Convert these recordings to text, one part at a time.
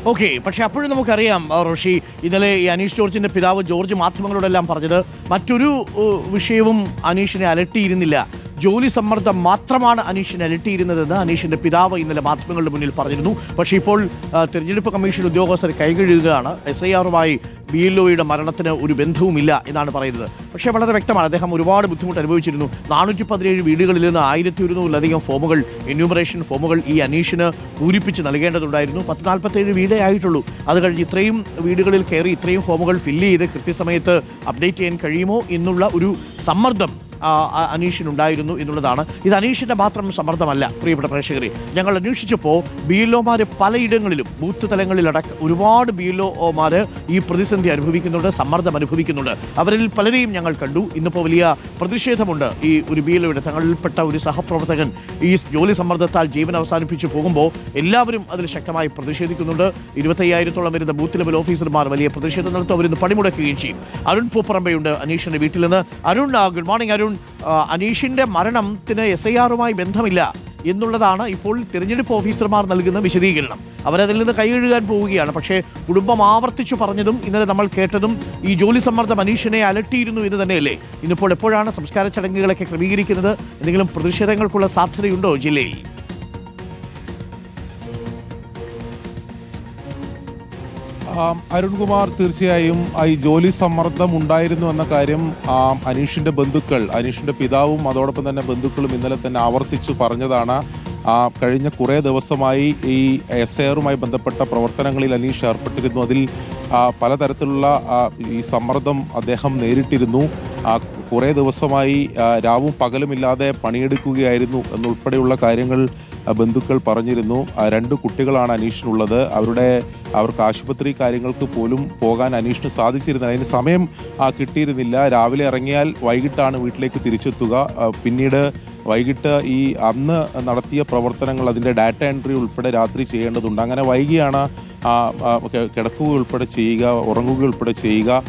Okay, പക്ഷെ അപ്പോഴും നമുക്കറിയാം റോഷി, ഇന്നലെ ഈ അനീഷ് ജോർജിന്റെ പിതാവ് ജോർജ് മാധ്യമങ്ങളോടെല്ലാം പറഞ്ഞത് മറ്റൊരു വിഷയവും അനീഷിനെ അലട്ടിയിരുന്നില്ല, ജോലി സമ്മർദ്ദം മാത്രമാണ് അനീഷിനെ അലട്ടിയിരുന്നതെന്ന് അനീഷിന്റെ പിതാവ് ഇന്നലെ മാധ്യമങ്ങളുടെ മുന്നിൽ പറഞ്ഞിരുന്നു. പക്ഷേ ഇപ്പോൾ തെരഞ്ഞെടുപ്പ് കമ്മീഷൻ ഉദ്യോഗസ്ഥർ കൈകഴുകുകയാണ്. SIR-മായി BLOയുടെ മരണത്തിന് ഒരു ബന്ധവുമില്ല എന്നാണ് പറയുന്നത്. പക്ഷേ വളരെ വ്യക്തമാണ്, അദ്ദേഹം ഒരുപാട് ബുദ്ധിമുട്ട് അനുഭവിച്ചിരുന്നു. 417 വീടുകളിൽ നിന്ന് 1200-ലധികം ഫോമുകൾ, എന്യൂമറേഷൻ ഫോമുകൾ ഈ അനീഷിന് പൂരിപ്പിച്ച് നൽകേണ്ടതുണ്ടായിരുന്നു. 1047 വീടേ ആയിട്ടുള്ളൂ. അത് കഴിഞ്ഞ് ഇത്രയും വീടുകളിൽ കയറി ഇത്രയും ഫോമുകൾ ഫില്ല് ചെയ്ത് കൃത്യസമയത്ത് അപ്ഡേറ്റ് ചെയ്യാൻ കഴിയുമോ എന്നുള്ള ഒരു സമ്മർദ്ദം അനീഷിനുണ്ടായിരുന്നു എന്നുള്ളതാണ്. ഇത് അനീഷിന്റെ മാത്രം സമ്മർദ്ദമല്ല പ്രിയപ്പെട്ട പ്രേക്ഷകരെ. ഞങ്ങൾ അന്വേഷിച്ചപ്പോൾ BLOമാർ പലയിടങ്ങളിലും ബൂത്ത് തലങ്ങളിലടക്കം ഒരുപാട് BLOമാർ ഈ പ്രതിസന്ധി അനുഭവിക്കുന്നുണ്ട്, സമ്മർദ്ദം അനുഭവിക്കുന്നുണ്ട്. അവരിൽ പലരെയും ഞങ്ങൾ കണ്ടു. ഇന്നിപ്പോൾ വലിയ പ്രതിഷേധമുണ്ട്. ഈ ഒരു BLOയുടെ തങ്ങളിൽപ്പെട്ട ഒരു സഹപ്രവർത്തകൻ ഈ ജോലി സമ്മർദ്ദത്താൽ ജീവൻ അവസാനിപ്പിച്ചു പോകുമ്പോൾ എല്ലാവരും അതിൽ ശക്തമായി പ്രതിഷേധിക്കുന്നുണ്ട്. 25,000-ഓളം വരുന്ന ബൂത്ത് ലെവൽ ഓഫീസർമാർ വലിയ പ്രതിഷേധം നടത്തും. അവരിന്ന് പണിമുടക്കുകയും ചെയ്യും. അരുൺ പൂപ്പറമ്പയുണ്ട് അനീഷിന്റെ വീട്ടിൽ നിന്ന്. Arun, good morning Arun. അനീഷിന്റെ മരണത്തിന് SIR-മായി ബന്ധമില്ല എന്നുള്ളതാണ് ഇപ്പോൾ തിരഞ്ഞെടുപ്പ് ഓഫീസർമാർ നൽകുന്ന വിശദീകരണം. അവരതിൽ നിന്ന് കൈകഴുകാൻ പോവുകയാണ്. പക്ഷേ കുടുംബം ആവർത്തിച്ചു പറഞ്ഞതും ഇന്നലെ നമ്മൾ കേട്ടതും ഈ ജോലി സമ്മർദ്ദം അനീഷിനെ അലട്ടിയിരുന്നു എന്ന് തന്നെയല്ലേ? ഇന്നിപ്പോൾ എപ്പോഴാണ് സംസ്കാര ചടങ്ങുകളൊക്കെ ക്രമീകരിക്കുന്നത്? എന്തെങ്കിലും പ്രതിഷേധങ്ങൾക്കുള്ള സാധ്യതയുണ്ടോ ജില്ലയിൽ? അരുൺകുമാർ, തീർച്ചയായും ഈ ജോലി സമ്മർദ്ദം ഉണ്ടായിരുന്നു എന്ന കാര്യം അനീഷിന്റെ ബന്ധുക്കൾ, അനീഷിന്റെ പിതാവും അതോടൊപ്പം തന്നെ ബന്ധുക്കളും ഇന്നലെ തന്നെ ആവർത്തിച്ചു പറഞ്ഞതാണ്. കഴിഞ്ഞ കുറേ ദിവസമായി ഈ SIR-മായി ബന്ധപ്പെട്ട പ്രവർത്തനങ്ങളിൽ അനീഷ് ഏർപ്പെട്ടിരുന്നു. അതിൽ പലതരത്തിലുള്ള ഈ സമ്മർദ്ദം അദ്ദേഹം നേരിട്ടിരുന്നു. കുറേ ദിവസമായി രാവും പകലുമില്ലാതെ പണിയെടുക്കുകയായിരുന്നു എന്നുൾപ്പെടെയുള്ള കാര്യങ്ങൾ ബന്ധുക്കൾ പറഞ്ഞിരുന്നു. 2 കുട്ടികളാണ് അനീഷിനുള്ളത്. അവർക്ക് ആശുപത്രി കാര്യങ്ങൾക്ക് പോലും പോകാൻ അനീഷിന് സാധിച്ചിരുന്നില്ല. അതിന് സമയം കിട്ടിയിരുന്നില്ല. രാവിലെ ഇറങ്ങിയാൽ വൈകിട്ടാണ് വീട്ടിലേക്ക് തിരിച്ചെത്തുക. പിന്നീട് വൈകിട്ട് ഈ അന്ന് നടത്തിയ പ്രവർത്തനങ്ങൾ, അതിൻ്റെ ഡാറ്റ എൻട്രി ഉൾപ്പെടെ രാത്രി ചെയ്യേണ്ടതുണ്ട്. അങ്ങനെ വൈകിയാണ് കിടക്കുക ഉൾപ്പെടെ ചെയ്യുക, ഉറങ്ങുക ഉൾപ്പെടെ ചെയ്യുക.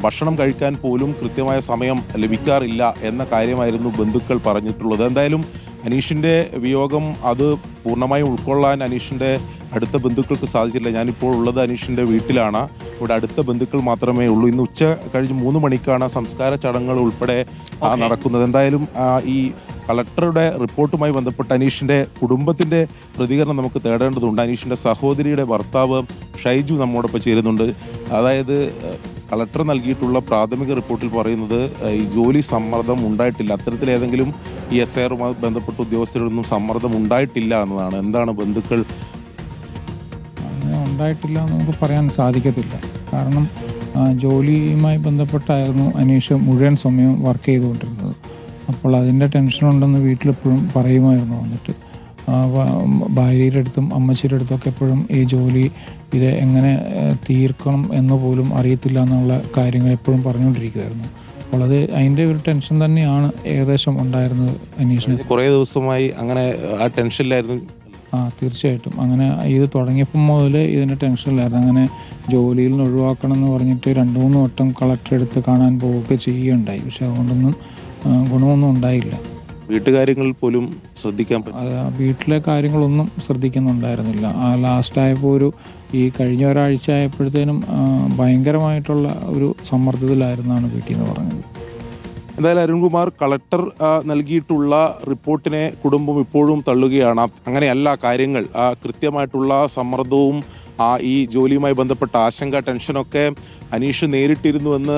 ഭക്ഷണം കഴിക്കാൻ പോലും കൃത്യമായ സമയം ലഭിക്കാറില്ല എന്ന കാര്യമായിരുന്നു ബന്ധുക്കൾ പറഞ്ഞിട്ടുള്ളത്. എന്തായാലും അനീഷിൻ്റെ വിയോഗം അത് പൂർണ്ണമായും ഉൾക്കൊള്ളാൻ അനീഷിൻ്റെ അടുത്ത ബന്ധുക്കൾക്ക് സാധിച്ചില്ല. ഞാനിപ്പോൾ ഉള്ളത് അനീഷിൻ്റെ വീട്ടിലാണ്. ഇവിടെ അടുത്ത ബന്ധുക്കൾ മാത്രമേ ഉള്ളൂ. ഇന്ന് ഉച്ച കഴിഞ്ഞ് 3 മണിക്കാണ് സംസ്കാര ചടങ്ങുകൾ ഉൾപ്പെടെ നടക്കുന്നത്. എന്തായാലും ഈ കളക്ടറുടെ റിപ്പോർട്ടുമായി ബന്ധപ്പെട്ട് അനീഷിൻ്റെ കുടുംബത്തിൻ്റെ പ്രതികരണം നമുക്ക് തേടേണ്ടതുണ്ട്. അനീഷിൻ്റെ സഹോദരിയുടെ ഭർത്താവ് ഷൈജു നമ്മോടൊപ്പം ചേരുന്നുണ്ട്. അതായത് കളക്ടർ നൽകിയിട്ടുള്ള പ്രാഥമിക റിപ്പോർട്ടിൽ പറയുന്നത് ഈ ജോലി സമ്മർദ്ദം ഉണ്ടായിട്ടില്ല, അത്തരത്തിലേതെങ്കിലും ഈ SIR-യുമായി ബന്ധപ്പെട്ട ഉദ്യോഗസ്ഥരൊന്നും സമ്മർദ്ദം ഉണ്ടായിട്ടില്ല എന്നതാണ്. എന്താണ് ബന്ധുക്കൾ? അങ്ങനെ ഉണ്ടായിട്ടില്ല എന്ന് നമുക്ക് പറയാൻ സാധിക്കത്തില്ല. കാരണം ജോലിയുമായി ബന്ധപ്പെട്ടായിരുന്നു അനീഷ് മുഴുവൻ സമയം വർക്ക് ചെയ്തുകൊണ്ടിരുന്നത്. അപ്പോൾ അതിൻ്റെ ടെൻഷനുണ്ടെന്ന് വീട്ടിലെപ്പോഴും പറയുമായിരുന്നു. വന്നിട്ട് ഭാര്യയുടെ അടുത്തും അമ്മച്ചിയുടെ അടുത്തൊക്കെ എപ്പോഴും ഈ ജോലി ഇത് എങ്ങനെ തീർക്കണം എന്ന് പോലും അറിയത്തില്ല എന്നുള്ള കാര്യങ്ങൾ എപ്പോഴും പറഞ്ഞുകൊണ്ടിരിക്കുമായിരുന്നു. അപ്പോൾ അതിൻ്റെ ഒരു ടെൻഷൻ തന്നെയാണ് ഏകദേശം ഉണ്ടായിരുന്നത് അനീഷിന്. കുറേ ദിവസമായി അങ്ങനെ ആ ടെൻഷനിലായിരുന്നു. തീർച്ചയായിട്ടും അങ്ങനെ ഇത് തുടങ്ങിയപ്പം മുതൽ ഇതിൻ്റെ ടെൻഷനിലായിരുന്നു. അങ്ങനെ ജോലിയിൽ നിന്ന് ഒഴിവാക്കണം എന്ന് പറഞ്ഞിട്ട് 2-3 വട്ടം കളക്ടർ എടുത്ത് കാണാൻ പോവുകയൊക്കെ ചെയ്യുകയുണ്ടായി. പക്ഷെ അതുകൊണ്ടൊന്നും ഗുണമൊന്നും ഉണ്ടായില്ല. വീട്ടുകാര്യങ്ങളിൽ പോലും ശ്രദ്ധിക്കാൻ പറ്റും. വീട്ടിലെ കാര്യങ്ങളൊന്നും ശ്രദ്ധിക്കുന്നുണ്ടായിരുന്നില്ല. ലാസ്റ്റായപ്പോൾ ഈ കഴിഞ്ഞ ഒരാഴ്ച ആയപ്പോഴത്തേനും ഭയങ്കരമായിട്ടുള്ള ഒരു സമ്മർദ്ദത്തിലായിരുന്നാണ് വീട്ടിൽ നിന്ന് പറഞ്ഞത്. എന്തായാലും അരുൺകുമാർ, കളക്ടർ നൽകിയിട്ടുള്ള റിപ്പോർട്ടിനെ കുടുംബം ഇപ്പോഴും തള്ളുകയാണ്. അങ്ങനെയല്ല കാര്യങ്ങൾ. കൃത്യമായിട്ടുള്ള സമ്മർദ്ദവും ഈ ജോലിയുമായി ബന്ധപ്പെട്ട ആശങ്ക, ടെൻഷനൊക്കെ അനീഷ് നേരിട്ടിരുന്നുവെന്ന്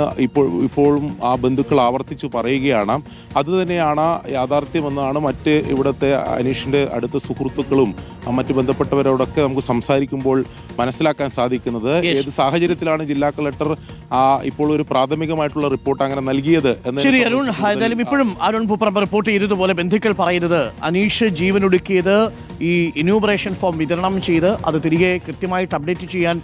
ഇപ്പോഴും ആ ബന്ധുക്കൾ ആവർത്തിച്ച് പറയുകയാണ്. അതുതന്നെയാണ് യാഥാർത്ഥ്യമെന്നാണ് മറ്റ് ഇവിടുത്തെ അനീഷിൻ്റെ അടുത്ത സുഹൃത്തുക്കളും മറ്റ് ബന്ധപ്പെട്ടവരോടൊക്കെ നമുക്ക് സംസാരിക്കുമ്പോൾ മനസ്സിലാക്കാൻ സാധിക്കുന്നത്. ഏത് സാഹചര്യത്തിലാണ് ജില്ലാ കളക്ടർ ഇപ്പോൾ ഒരു പ്രാഥമികമായിട്ടുള്ള റിപ്പോർട്ട് അങ്ങനെ നൽകിയത് എന്ന്. ശരി അരുൺ, എന്തായാലും ഇപ്പോഴും അരുൺ പൂപ്പറമ്പ് റിപ്പോർട്ട് ചെയ്തതുപോലെ ബന്ധുക്കൾ പറയുന്നത് അനീഷ് ജീവനൊടുക്കിയത് ഈ എന്യൂമറേഷൻ ഫോം വിതരണം ചെയ്ത് അത് തിരികെ കൃത്യമായിട്ട് അപ്ഡേറ്റ് ചെയ്യാൻ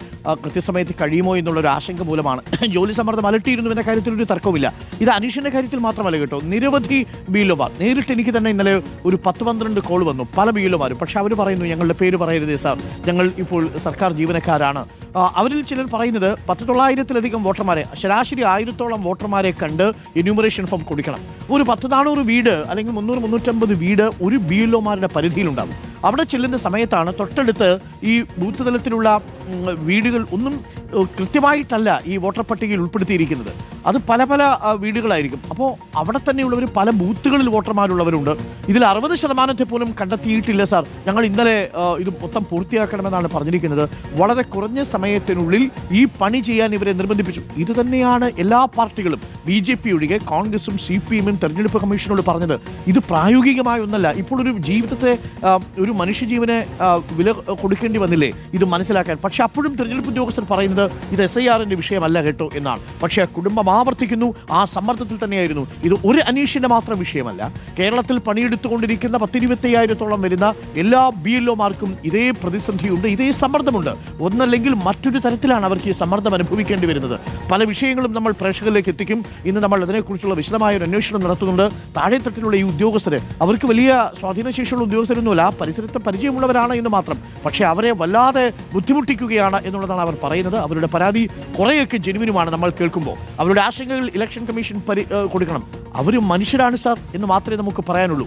കൃത്യസമയത്ത് കഴിയുമോ എന്നുള്ളൊരു ആശങ്ക മൂലമാണ്. ജോലി സമ്മർദ്ദം അലട്ടിയിരുന്നു എന്ന കാര്യത്തിൽ ഒരു തർക്കവുമില്ല. ഇത് അനീഷിന്റെ കാര്യത്തിൽ മാത്രമല്ല കേട്ടോ, നിരവധി BLOമാർ നേരിട്ട് എനിക്ക് തന്നെ ഇന്നലെ ഒരു 10-12 കോൾ വന്നു, പല BLOമാരും. പക്ഷെ അവർ പറയുന്നു ഞങ്ങളുടെ പേര് പറയരുതേ സാർ, ഞങ്ങൾ ഇപ്പോൾ സർക്കാർ ജീവനക്കാരാണ്. അവരിൽ ചിലർ പറയുന്നത് 10,900-ലധികം വോട്ടർമാരെ, ശരാശരി 1000-ഓളം വോട്ടർമാരെ കണ്ട് എന്യൂമറേഷൻ ഫോം കൊടുക്കണം. ഒരു 10-400 വീട് അല്ലെങ്കിൽ 300-350 വീട് ഒരു BLOമാരുടെ പരിധിയിലുണ്ടാകും. അവിടെ ചെല്ലുന്ന സമയത്താണ് തൊട്ടടുത്ത് ഈ ബൂത്ത് തലത്തിലുള്ള വീടുകൾ ഒന്നും കൃത്യമായിട്ടല്ല ഈ വോട്ടർ പട്ടികയിൽ ഉൾപ്പെടുത്തിയിരിക്കുന്നത്. അത് പല പല വീടുകളായിരിക്കും. അപ്പോൾ അവിടെ തന്നെയുള്ളവർ പല ബൂത്തുകളിൽ വോട്ടർമാരുള്ളവരുണ്ട്. ഇതിൽ 60% പോലും കണ്ടെത്തിയിട്ടില്ല സാർ. ഞങ്ങൾ ഇന്നലെ ഇത് മൊത്തം പൂർത്തിയാക്കണമെന്നാണ് പറഞ്ഞിരിക്കുന്നത്. വളരെ കുറഞ്ഞ സമയത്തിനുള്ളിൽ ഈ പണി ചെയ്യാൻ ഇവരെ നിർബന്ധിപ്പിച്ചു. ഇത് തന്നെയാണ് എല്ലാ പാർട്ടികളും BJP ഒഴികെ കോൺഗ്രസും CPM-ഉം തെരഞ്ഞെടുപ്പ് കമ്മീഷനോട് പറഞ്ഞത്. ഇത് പ്രായോഗികമായ ഒന്നല്ല. ഇപ്പോൾ ഒരു ജീവിതത്തെ ഒരു മനുഷ്യജീവനെ വില കൊടുക്കേണ്ടി വന്നില്ലേ ഇത് മനസ്സിലാക്കാൻ. പക്ഷെ അപ്പോഴും തെരഞ്ഞെടുപ്പ് ഉദ്യോഗസ്ഥർ പറയുന്നത് ഇത് SIR-ന്റെ വിഷയമല്ല കേട്ടോ എന്നാണ്. പക്ഷേ കുടുംബം ആവർത്തിക്കുന്നു, ആ സമ്മർദ്ദത്തിൽ തന്നെയായിരുന്നു. ഇത് ഒരു അനീഷിന്റെ മാത്രം വിഷയമല്ല. കേരളത്തിൽ പണിയെടുത്തുകൊണ്ടിരിക്കുന്ന 10-25,000-ഓളം വരുന്ന എല്ലാ BLO-മാർക്കും ഇതേ പ്രതിസന്ധിയുണ്ട്, ഇതേ സമ്മർദ്ദമുണ്ട്. ഒന്നല്ലെങ്കിൽ മറ്റൊരു തരത്തിലാണ് അവർക്ക് ഈ സമ്മർദ്ദം അനുഭവിക്കേണ്ടി വരുന്നത്. പല വിഷയങ്ങളും നമ്മൾ പ്രേക്ഷകരിലേക്ക് എത്തിക്കും. ഇന്ന് നമ്മൾ അതിനെക്കുറിച്ചുള്ള വിശദമായ ഒരു അന്വേഷണം നടത്തുന്നുണ്ട്. താഴെത്തട്ടിലുള്ള ഈ ഉദ്യോഗസ്ഥർ അവർക്ക് വലിയ സ്വാധീനശേഷിയുള്ള ഉദ്യോഗസ്ഥരൊന്നുമല്ല, പരിസരത്ത് പരിചയമുള്ളവരാണ് എന്ന് മാത്രം. പക്ഷേ അവരെ വല്ലാതെ ബുദ്ധിമുട്ടിക്കുകയാണ് എന്നുള്ളതാണ് അവർ പറയുന്നത്. അവരുടെ പരാതി കുറേയൊക്കെ ജെനുവിനുമാണ് നമ്മൾ കേൾക്കുമ്പോൾ. അവരുടെ ആശങ്കകൾ ഇലക്ഷൻ കമ്മീഷൻ കൊടുക്കണം. അവർ മനുഷ്യരാണ് സാർ എന്ന് മാത്രമേ നമുക്ക് പറയാനുള്ളൂ.